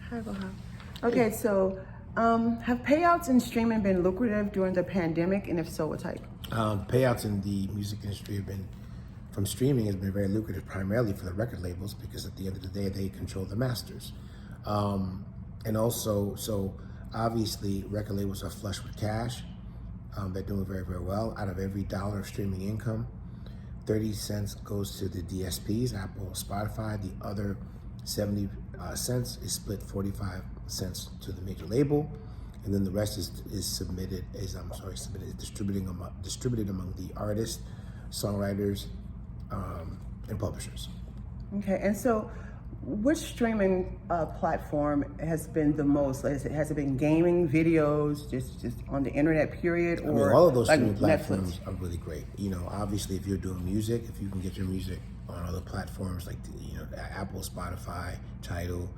Hi, Boha. Okay, so have payouts in streaming been lucrative during the pandemic, and if so, what type? Payouts in the music industry have been, from streaming, has been very lucrative, primarily for the record labels, because at the end of the day, they control the masters. And also, so obviously, record labels are flush with cash. They're doing very, very well. Out of every dollar of streaming income, 30 cents goes to the DSPs, Apple, Spotify. The other 70 cents is split 45 cents to the major label, and then the rest is distributed among the artists, songwriters, and publishers. Okay, and so which streaming platform has been the most? Has it been gaming, videos, just on the internet period, or I mean, all of those like streaming platforms Netflix? are really great. You know, obviously, if you're doing music, if you can get your music on other platforms like Apple, Spotify, Tidal,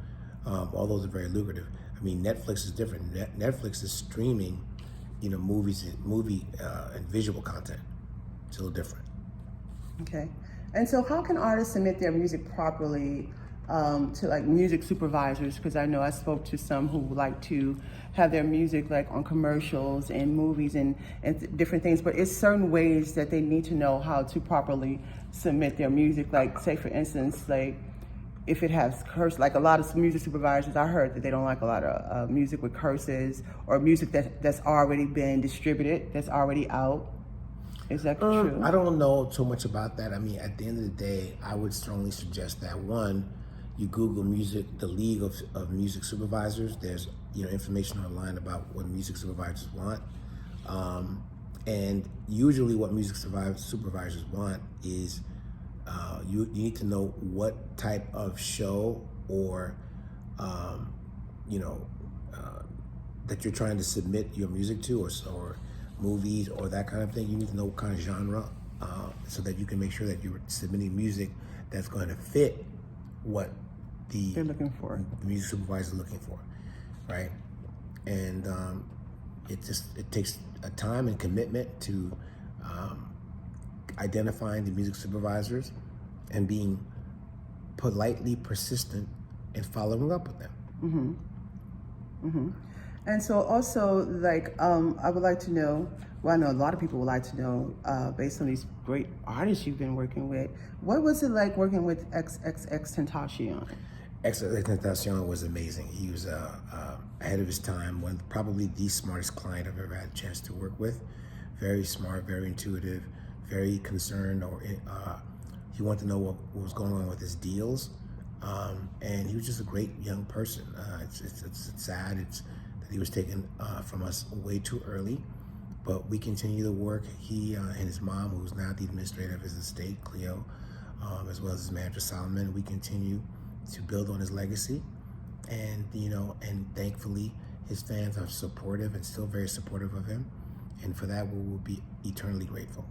all those are very lucrative. I mean, Netflix is different. Netflix is streaming, movie and visual content. It's a little different. Okay, and so how can artists submit their music properly to like music supervisors? Because I know I spoke to some who like to have their music like on commercials and movies and different things, but it's certain ways that they need to know how to properly submit their music. Like, say for instance, like if it has curse, like a lot of music supervisors, I heard that they don't like a lot of music with curses or music that's already been distributed, that's already out. Is that true? I don't know too much about that. I mean, at the end of the day, I would strongly suggest that one, you Google the League of Music Supervisors. There's information online about what music supervisors want, and usually what music supervisors want is you need to know what type of show or that you're trying to submit your music to, or movies or that kind of thing. You need to know what kind of genre, so that you can make sure that you're submitting music that's going to fit what they're looking for. The music supervisor is looking for, right? And it takes a time and commitment to identifying the music supervisors and being politely persistent and following up with them. Mm-hmm. Mm-hmm. And so also, like, I would like to know, well, I know a lot of people would like to know, based on these great artists you've been working with, what was it like working with XXXTENTACION? XXXTENTACION was amazing. He was ahead of his time, probably the smartest client I've ever had a chance to work with. Very smart, very intuitive, very concerned, he wanted to know what was going on with his deals. And he was just a great young person. It's sad that he was taken from us way too early, but we continue to work. He and his mom, who's now the administrator of his estate, Cleo, as well as his manager, Solomon, we continue to build on his legacy. And and thankfully his fans are supportive and still very supportive of him. And for that, we will be eternally grateful.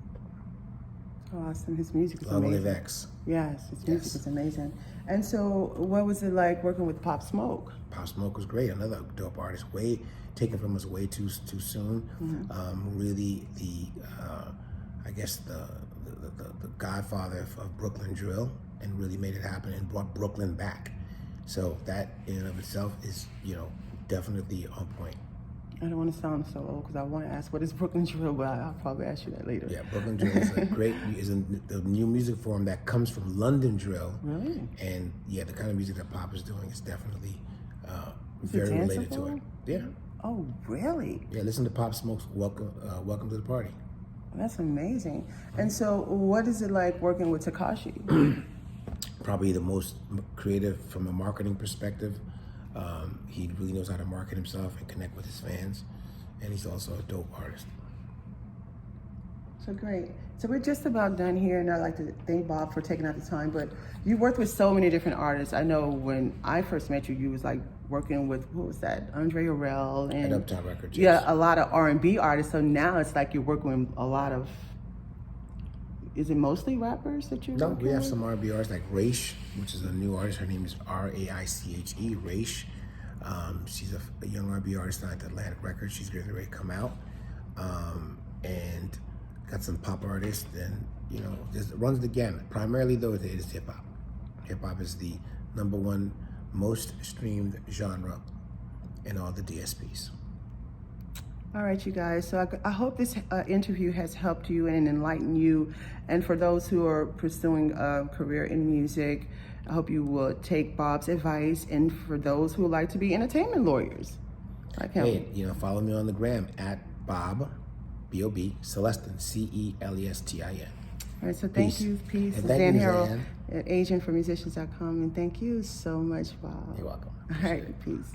Awesome. His music is Long amazing. live X. Yes, his music is amazing. And so what was it like working with Pop Smoke? Pop Smoke was great. Another dope artist, taken from us way too soon. Mm-hmm. Really I guess the godfather of Brooklyn drill, and really made it happen and brought Brooklyn back. So that in and of itself is definitely on point. I don't want to sound so old because I want to ask what is Brooklyn drill, but I'll probably ask you that later. Yeah, Brooklyn drill is the new music form that comes from London drill. Really? And yeah, the kind of music that Pop is doing is definitely very related to it. Yeah. Oh, really? Yeah, listen to Pop Smoke's Welcome to the Party. That's amazing. And so what is it like working with Tikashe? Probably the most creative from a marketing perspective. He really knows how to market himself and connect with his fans, and he's also a dope artist. So great. So we're just about done here, and I'd like to thank Bob for taking out the time. But you worked with so many different artists. I know when I first met you, you was like working with, what was that, Andre Harrell and Uptown Records. Yeah, a lot of R&B artists. So now it's like you're working with a lot of. Is it mostly rappers that you're working we have with? some R&B artists like Raiche, which is a new artist. Her name is R-A-I-C-H-E, Raiche. She's a young R&B artist on Atlantic Records. She's getting ready to come out. And got some pop artists, and just runs the gamut. Primarily though, it is hip hop. Hip hop is the #1 most streamed genre in all the DSPs. All right, you guys. So I hope this interview has helped you and enlightened you. And for those who are pursuing a career in music, I hope you will take Bob's advice. And for those who would like to be entertainment lawyers, like him. Hey, follow me on the gram at Bob, B-O-B, Celestin, C-E-L-E-S-T-I-N. All right, so thank you. Peace. And thank Zan you, Harrold Zan. at agentformusicians.com. And thank you so much, Bob. You're welcome. All right, peace.